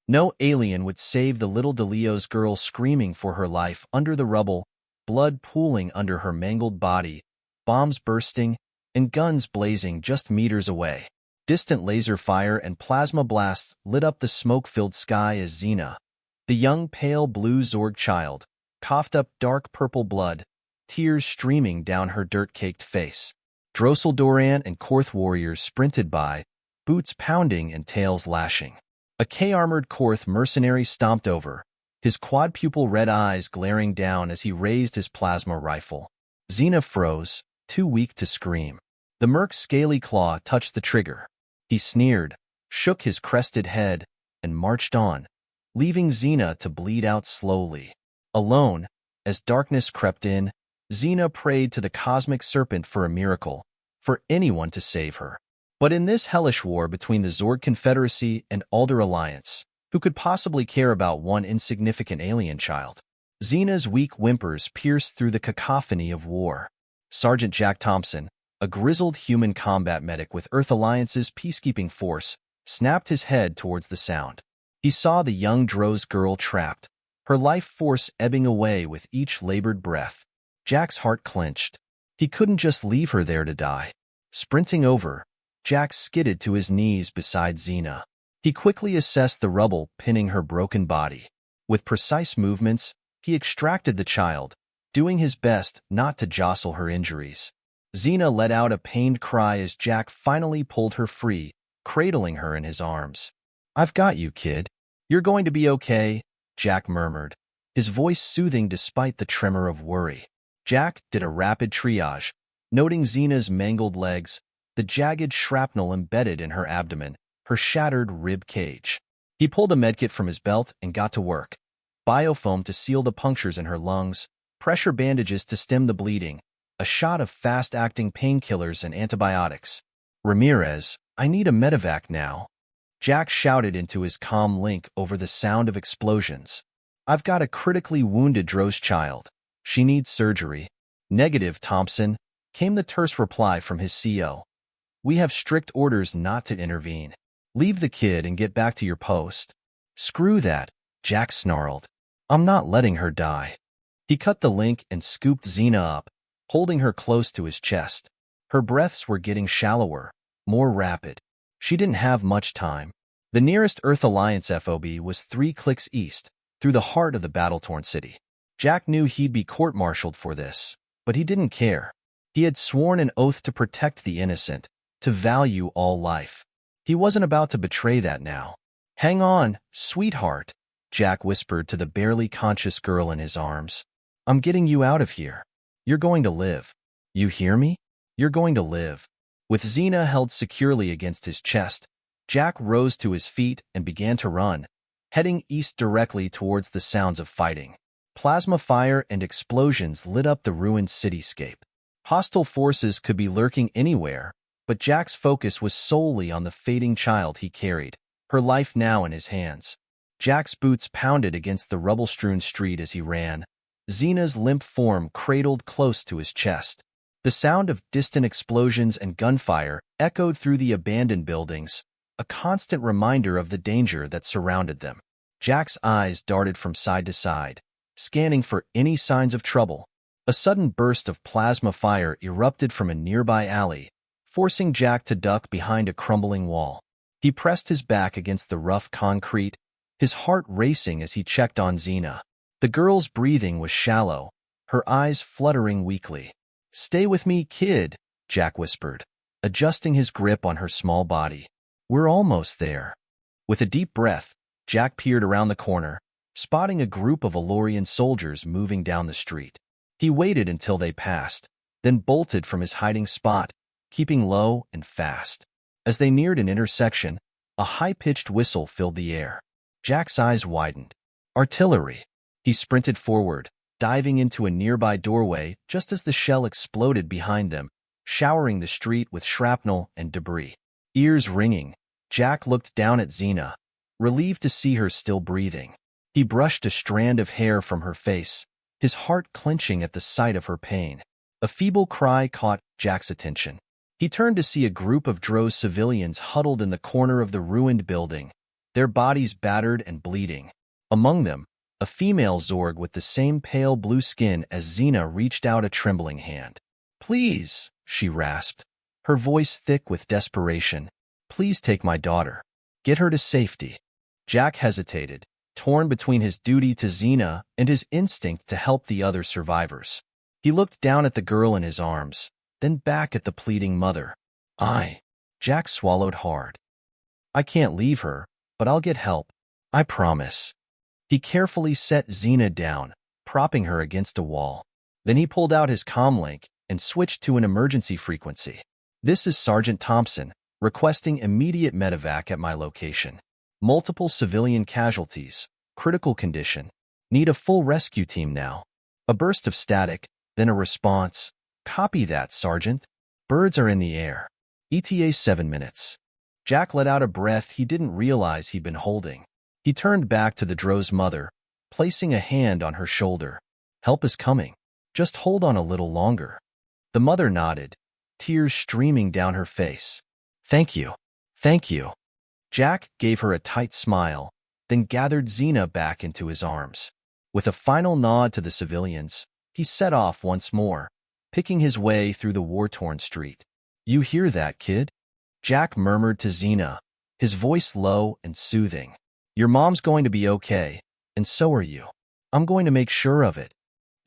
No alien would save the little DeLeo's girl screaming for her life under the rubble, blood pooling under her mangled body, bombs bursting, and guns blazing just meters away. Distant laser fire and plasma blasts lit up the smoke-filled sky as Xena, the young pale blue Zorg child, coughed up dark purple blood, tears streaming down her dirt-caked face. Drossel Doran and Korth warriors sprinted by, boots pounding and tails lashing. A K-armored Korth mercenary stomped over, his quad-pupil red eyes glaring down as he raised his plasma rifle. Xena froze, too weak to scream. The merc's scaly claw touched the trigger. He sneered, shook his crested head, and marched on, leaving Xena to bleed out slowly. Alone, as darkness crept in, Xena prayed to the cosmic serpent for a miracle, for anyone to save her. But in this hellish war between the Zorg Confederacy and Alder Alliance, who could possibly care about one insignificant alien child? Xena's weak whimpers pierced through the cacophony of war. Sergeant Jack Thompson, a grizzled human combat medic with Earth Alliance's peacekeeping force, snapped his head towards the sound. He saw the young Droz girl trapped, her life force ebbing away with each labored breath. Jack's heart clenched. He couldn't just leave her there to die. Sprinting over, Jack skidded to his knees beside Xena. He quickly assessed the rubble pinning her broken body. With precise movements, he extracted the child, doing his best not to jostle her injuries. Xena let out a pained cry as Jack finally pulled her free, cradling her in his arms. "I've got you, kid. You're going to be okay," Jack murmured, his voice soothing despite the tremor of worry. Jack did a rapid triage, noting Xena's mangled legs, the jagged shrapnel embedded in her abdomen, her shattered rib cage. He pulled a medkit from his belt and got to work. Biofoam to seal the punctures in her lungs, pressure bandages to stem the bleeding, a shot of fast-acting painkillers and antibiotics. "Ramirez, I need a medevac now," Jack shouted into his comm link over the sound of explosions. "I've got a critically wounded Droz child. She needs surgery." "Negative, Thompson," came the terse reply from his CO. "We have strict orders not to intervene. Leave the kid and get back to your post." "Screw that," Jack snarled. "I'm not letting her die." He cut the link and scooped Xena up, holding her close to his chest. Her breaths were getting shallower, more rapid. She didn't have much time. The nearest Earth Alliance FOB was 3 clicks east, through the heart of the battle-torn city. Jack knew he'd be court-martialed for this, but he didn't care. He had sworn an oath to protect the innocent, to value all life. He wasn't about to betray that now. "Hang on, sweetheart," Jack whispered to the barely conscious girl in his arms. "I'm getting you out of here. You're going to live. You hear me? You're going to live." With Xena held securely against his chest, Jack rose to his feet and began to run, heading east directly towards the sounds of fighting. Plasma fire and explosions lit up the ruined cityscape. Hostile forces could be lurking anywhere, but Jack's focus was solely on the fading child he carried, her life now in his hands. Jack's boots pounded against the rubble-strewn street as he ran, Xena's limp form cradled close to his chest. The sound of distant explosions and gunfire echoed through the abandoned buildings, a constant reminder of the danger that surrounded them. Jack's eyes darted from side to side, scanning for any signs of trouble. A sudden burst of plasma fire erupted from a nearby alley, forcing Jack to duck behind a crumbling wall. He pressed his back against the rough concrete, his heart racing as he checked on Xena. The girl's breathing was shallow, her eyes fluttering weakly. "Stay with me, kid," Jack whispered, adjusting his grip on her small body. "We're almost there." With a deep breath, Jack peered around the corner, spotting a group of Alorian soldiers moving down the street. He waited until they passed, then bolted from his hiding spot, keeping low and fast. As they neared an intersection, a high-pitched whistle filled the air. Jack's eyes widened. Artillery. He sprinted forward, diving into a nearby doorway just as the shell exploded behind them, showering the street with shrapnel and debris. Ears ringing, Jack looked down at Xena, relieved to see her still breathing. He brushed a strand of hair from her face, his heart clenching at the sight of her pain. A feeble cry caught Jack's attention. He turned to see a group of Droz civilians huddled in the corner of the ruined building, their bodies battered and bleeding. Among them, a female Zorg with the same pale blue skin as Xena reached out a trembling hand. "Please," she rasped, her voice thick with desperation. "Please take my daughter. Get her to safety." Jack hesitated, torn between his duty to Xena and his instinct to help the other survivors. He looked down at the girl in his arms, then back at the pleading mother. Jack swallowed hard. "I can't leave her, but I'll get help. I promise." He carefully set Xena down, propping her against a wall. Then he pulled out his comlink and switched to an emergency frequency. "This is Sergeant Thompson, requesting immediate medevac at my location. Multiple civilian casualties, critical condition. Need a full rescue team now." A burst of static, then a response. "Copy that, Sergeant. Birds are in the air. ETA 7 minutes." Jack let out a breath he didn't realize he'd been holding. He turned back to the Drow's mother, placing a hand on her shoulder. "Help is coming. Just hold on a little longer." The mother nodded, tears streaming down her face. "Thank you. Thank you." Jack gave her a tight smile, then gathered Xena back into his arms. With a final nod to the civilians, he set off once more, picking his way through the war-torn street. "You hear that, kid?" Jack murmured to Xena, his voice low and soothing. "Your mom's going to be okay, and so are you. I'm going to make sure of it."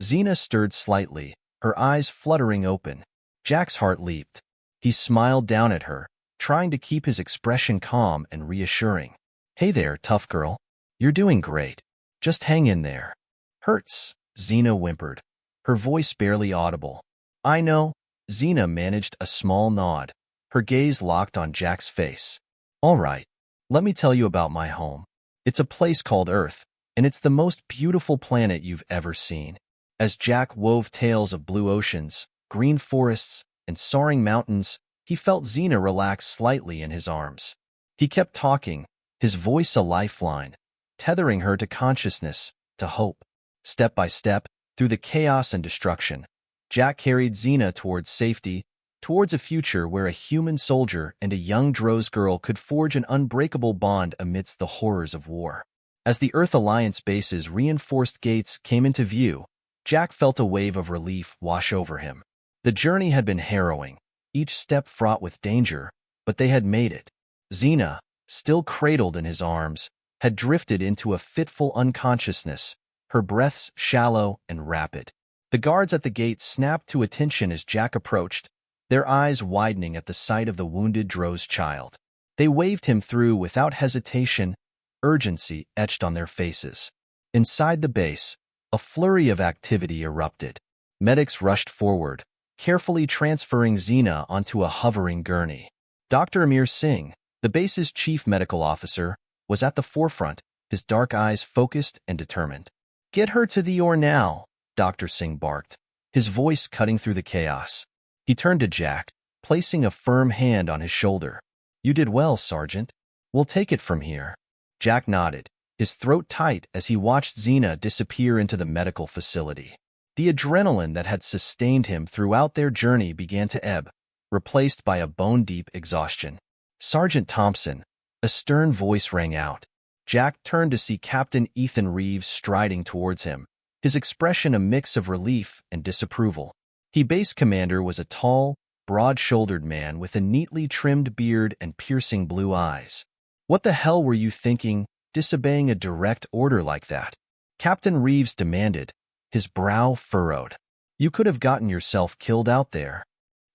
Xena stirred slightly, her eyes fluttering open. Jack's heart leaped. He smiled down at her, trying to keep his expression calm and reassuring. "Hey there, tough girl. You're doing great. Just hang in there." "Hurts," Xena whimpered, her voice barely audible. "I know." Xena managed a small nod, her gaze locked on Jack's face. "All right, let me tell you about my home. It's a place called Earth, and it's the most beautiful planet you've ever seen." As Jack wove tales of blue oceans, green forests, and soaring mountains, he felt Xena relax slightly in his arms. He kept talking, his voice a lifeline, tethering her to consciousness, to hope. Step by step, through the chaos and destruction, Jack carried Xena towards safety, towards a future where a human soldier and a young Drow's girl could forge an unbreakable bond amidst the horrors of war. As the Earth Alliance base's reinforced gates came into view, Jack felt a wave of relief wash over him. The journey had been harrowing, each step fraught with danger, but they had made it. Xena, still cradled in his arms, had drifted into a fitful unconsciousness, her breaths shallow and rapid. The guards at the gate snapped to attention as Jack approached, their eyes widening at the sight of the wounded Drow's child. They waved him through without hesitation, urgency etched on their faces. Inside the base, a flurry of activity erupted. Medics rushed forward, carefully transferring Xena onto a hovering gurney. Dr. Amir Singh, the base's chief medical officer, was at the forefront, his dark eyes focused and determined. "Get her to the ER now," Dr. Singh barked, his voice cutting through the chaos. He turned to Jack, placing a firm hand on his shoulder. "You did well, Sergeant. We'll take it from here." Jack nodded, his throat tight as he watched Xena disappear into the medical facility. The adrenaline that had sustained him throughout their journey began to ebb, replaced by a bone-deep exhaustion. "Sergeant Thompson," a stern voice rang out. Jack turned to see Captain Ethan Reeves striding towards him, his expression a mix of relief and disapproval. The base commander was a tall, broad-shouldered man with a neatly trimmed beard and piercing blue eyes. "What the hell were you thinking, disobeying a direct order like that?" Captain Reeves demanded, his brow furrowed. "You could have gotten yourself killed out there."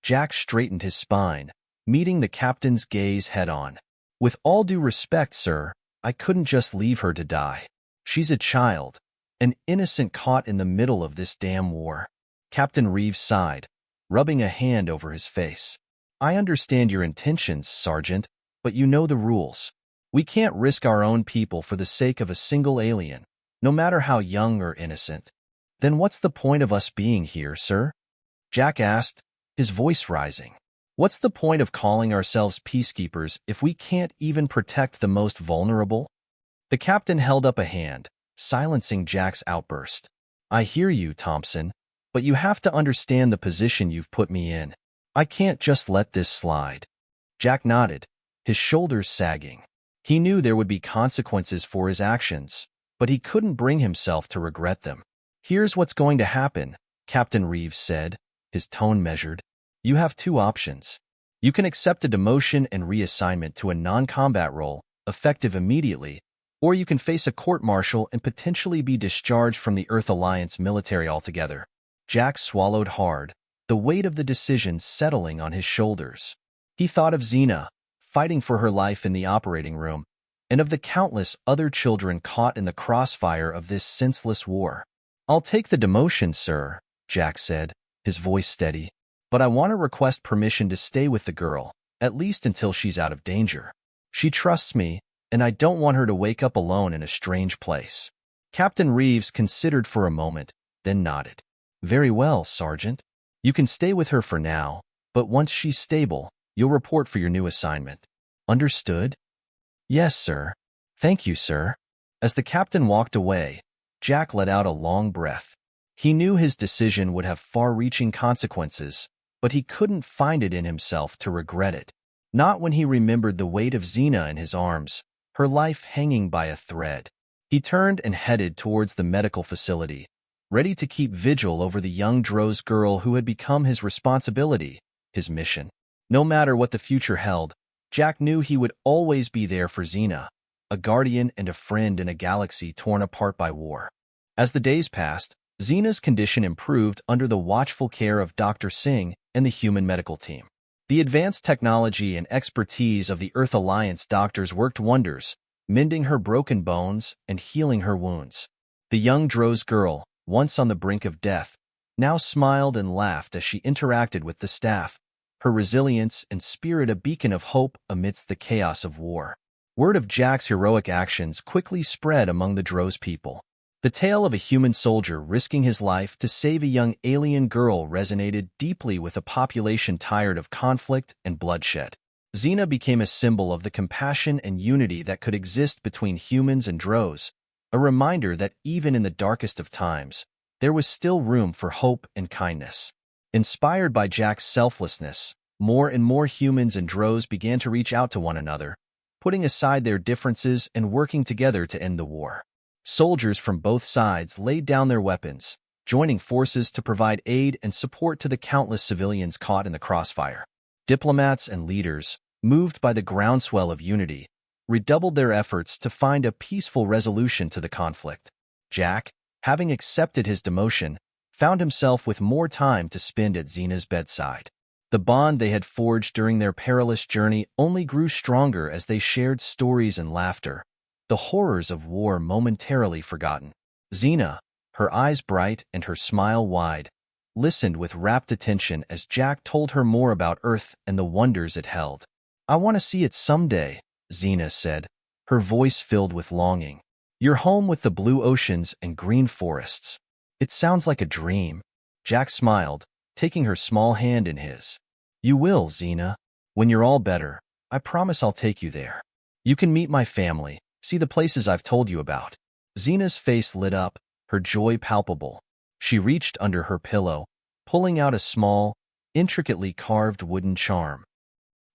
Jack straightened his spine, meeting the captain's gaze head-on. "With all due respect, sir, I couldn't just leave her to die. She's a child, an innocent caught in the middle of this damn war." Captain Reeves sighed, rubbing a hand over his face. "I understand your intentions, Sergeant, but you know the rules. We can't risk our own people for the sake of a single alien, no matter how young or innocent." "Then what's the point of us being here, sir?" Jack asked, his voice rising. "What's the point of calling ourselves peacekeepers if we can't even protect the most vulnerable?" The captain held up a hand, silencing Jack's outburst. "I hear you, Thompson, but you have to understand the position you've put me in. I can't just let this slide." Jack nodded, his shoulders sagging. He knew there would be consequences for his actions, but he couldn't bring himself to regret them. "Here's what's going to happen," Captain Reeves said, his tone measured. "You have two options. You can accept a demotion and reassignment to a non-combat role, effective immediately, or you can face a court-martial and potentially be discharged from the Earth Alliance military altogether." Jack swallowed hard, the weight of the decision settling on his shoulders. He thought of Xena, fighting for her life in the operating room, and of the countless other children caught in the crossfire of this senseless war. "I'll take the demotion, sir," Jack said, his voice steady, "but I want to request permission to stay with the girl, at least until she's out of danger. She trusts me, and I don't want her to wake up alone in a strange place." Captain Reeves considered for a moment, then nodded. "Very well, Sergeant. You can stay with her for now, but once she's stable, you'll report for your new assignment. Understood?" "Yes, sir. Thank you, sir." As the captain walked away, Jack let out a long breath. He knew his decision would have far-reaching consequences, but he couldn't find it in himself to regret it. Not when he remembered the weight of Xena in his arms, her life hanging by a thread. He turned and headed towards the medical facility, ready to keep vigil over the young Droz girl who had become his responsibility, his mission. No matter what the future held, Jack knew he would always be there for Xena, a guardian and a friend in a galaxy torn apart by war. As the days passed, Xena's condition improved under the watchful care of Dr. Singh and the human medical team. The advanced technology and expertise of the Earth Alliance doctors worked wonders, mending her broken bones and healing her wounds. The young Droz girl, once on the brink of death, now smiled and laughed as she interacted with the staff, her resilience and spirit a beacon of hope amidst the chaos of war. Word of Jack's heroic actions quickly spread among the Droz people. The tale of a human soldier risking his life to save a young alien girl resonated deeply with a population tired of conflict and bloodshed. Xena became a symbol of the compassion and unity that could exist between humans and Droz, a reminder that even in the darkest of times, there was still room for hope and kindness. Inspired by Jack's selflessness, more and more humans and Droz began to reach out to one another, putting aside their differences and working together to end the war. Soldiers from both sides laid down their weapons, joining forces to provide aid and support to the countless civilians caught in the crossfire. Diplomats and leaders, moved by the groundswell of unity, redoubled their efforts to find a peaceful resolution to the conflict. Jack, having accepted his demotion, found himself with more time to spend at Xena's bedside. The bond they had forged during their perilous journey only grew stronger as they shared stories and laughter, the horrors of war momentarily forgotten. Xena, her eyes bright and her smile wide, listened with rapt attention as Jack told her more about Earth and the wonders it held. "I want to see it someday," Xena said, her voice filled with longing. "Your home with the blue oceans and green forests. It sounds like a dream." Jack smiled, taking her small hand in his. "You will, Xena. When you're all better, I promise I'll take you there. You can meet my family, see the places I've told you about." Xena's face lit up, her joy palpable. She reached under her pillow, pulling out a small, intricately carved wooden charm.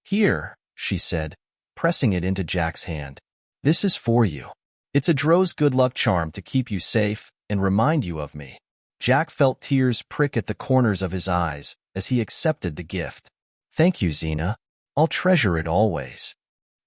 "Here," she said, pressing it into Jack's hand. "This is for you. It's a Droz good luck charm to keep you safe and remind you of me." Jack felt tears prick at the corners of his eyes as he accepted the gift. "Thank you, Xena. I'll treasure it always."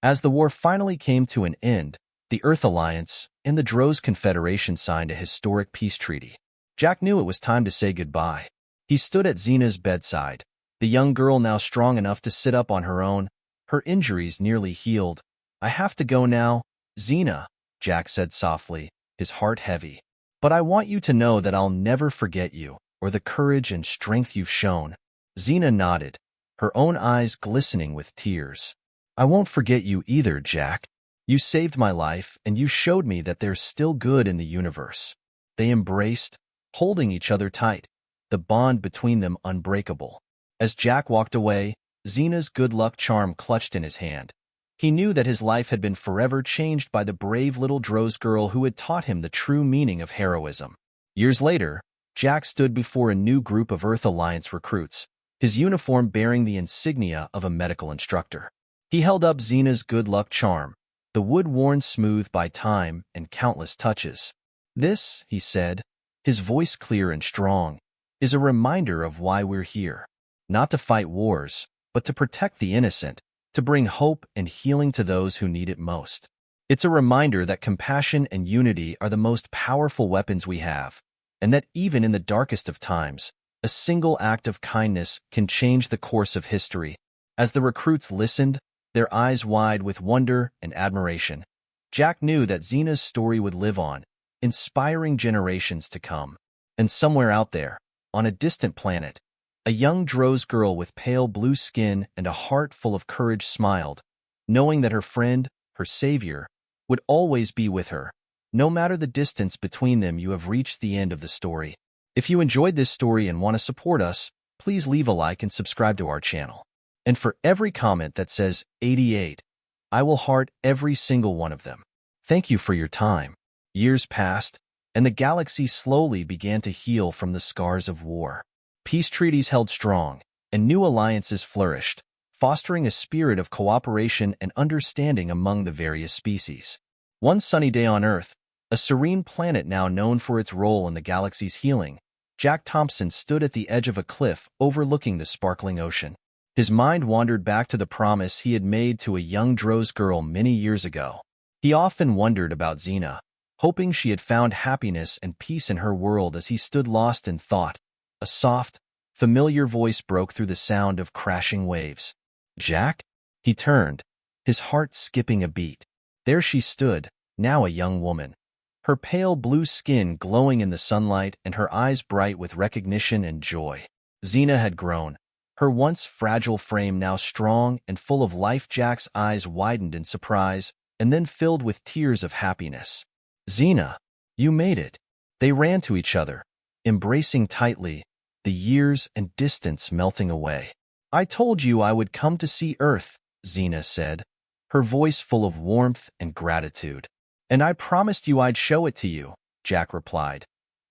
As the war finally came to an end, the Earth Alliance and the Droz Confederation signed a historic peace treaty. Jack knew it was time to say goodbye. He stood at Xena's bedside, the young girl now strong enough to sit up on her own, her injuries nearly healed. "I have to go now, Xena," Jack said softly, his heart heavy. "But I want you to know that I'll never forget you or the courage and strength you've shown." Xena nodded, her own eyes glistening with tears. "I won't forget you either, Jack. You saved my life, and you showed me that there's still good in the universe." They embraced, holding each other tight, the bond between them unbreakable. As Jack walked away, Xena's good luck charm clutched in his hand. He knew that his life had been forever changed by the brave little Droz girl who had taught him the true meaning of heroism. Years later, Jack stood before a new group of Earth Alliance recruits, his uniform bearing the insignia of a medical instructor. He held up Xena's good luck charm, the wood worn smooth by time and countless touches. "This," he said, his voice clear and strong, "is a reminder of why we're here. Not to fight wars, but to protect the innocent, to bring hope and healing to those who need it most. It's a reminder that compassion and unity are the most powerful weapons we have, and that even in the darkest of times, a single act of kindness can change the course of history." As the recruits listened, their eyes wide with wonder and admiration, Jack knew that Xena's story would live on, inspiring generations to come. And somewhere out there, on a distant planet, a young Droz girl with pale blue skin and a heart full of courage smiled, knowing that her friend, her savior, would always be with her. No matter the distance between them, you have reached the end of the story. If you enjoyed this story and want to support us, please leave a like and subscribe to our channel. And for every comment that says 88, I will heart every single one of them. Thank you for your time. Years passed, and the galaxy slowly began to heal from the scars of war. Peace treaties held strong, and new alliances flourished, fostering a spirit of cooperation and understanding among the various species. One sunny day on Earth, a serene planet now known for its role in the galaxy's healing, Jack Thompson stood at the edge of a cliff overlooking the sparkling ocean. His mind wandered back to the promise he had made to a young Droz girl many years ago. He often wondered about Xena, hoping she had found happiness and peace in her world. As he stood lost in thought, a soft, familiar voice broke through the sound of crashing waves. "Jack?" He turned, his heart skipping a beat. There she stood, now a young woman, her pale blue skin glowing in the sunlight and her eyes bright with recognition and joy. Xena had grown, her once fragile frame now strong and full of life. Jack's eyes widened in surprise and then filled with tears of happiness. "Xena, you made it." They ran to each other, embracing tightly, the years and distance melting away. "I told you I would come to see Earth," Xena said, her voice full of warmth and gratitude. "And I promised you I'd show it to you," Jack replied,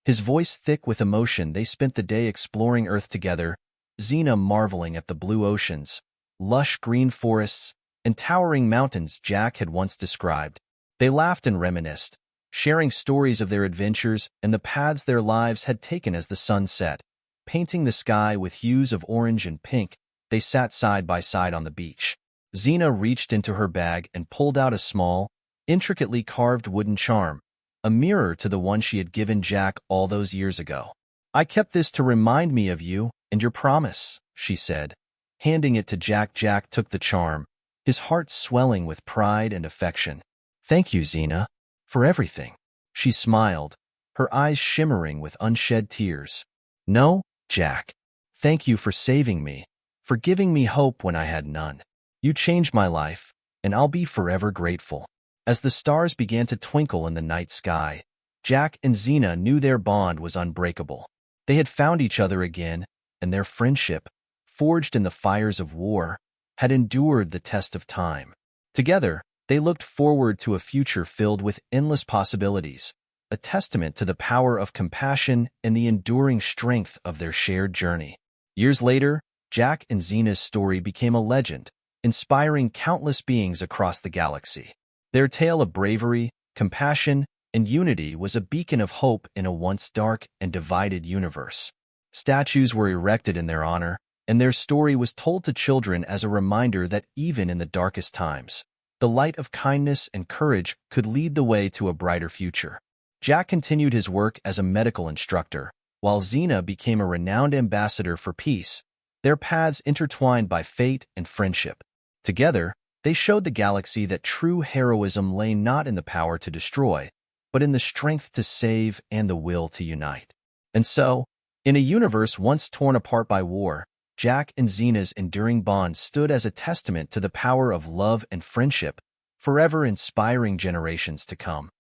his voice thick with emotion. They spent the day exploring Earth together, Xena marveling at the blue oceans, lush green forests, and towering mountains Jack had once described. They laughed and reminisced, sharing stories of their adventures and the paths their lives had taken. As the sun set, painting the sky with hues of orange and pink, they sat side by side on the beach. Xena reached into her bag and pulled out a small, intricately carved wooden charm, a mirror to the one she had given Jack all those years ago. "I kept this to remind me of you and your promise," she said, handing it to Jack. Jack took the charm, his heart swelling with pride and affection. "Thank you, Xena, for everything." She smiled, her eyes shimmering with unshed tears. "No, Jack. Thank you for saving me, for giving me hope when I had none. You changed my life, and I'll be forever grateful." As the stars began to twinkle in the night sky, Jack and Xena knew their bond was unbreakable. They had found each other again, and their friendship, forged in the fires of war, had endured the test of time. Together, they looked forward to a future filled with endless possibilities, a testament to the power of compassion and the enduring strength of their shared journey. Years later, Jack and Xena's story became a legend, inspiring countless beings across the galaxy. Their tale of bravery, compassion, and unity was a beacon of hope in a once dark and divided universe. Statues were erected in their honor, and their story was told to children as a reminder that even in the darkest times, the light of kindness and courage could lead the way to a brighter future. Jack continued his work as a medical instructor, while Xena became a renowned ambassador for peace, their paths intertwined by fate and friendship. Together, they showed the galaxy that true heroism lay not in the power to destroy, but in the strength to save and the will to unite. And so, in a universe once torn apart by war, Jack and Xena's enduring bond stood as a testament to the power of love and friendship, forever inspiring generations to come.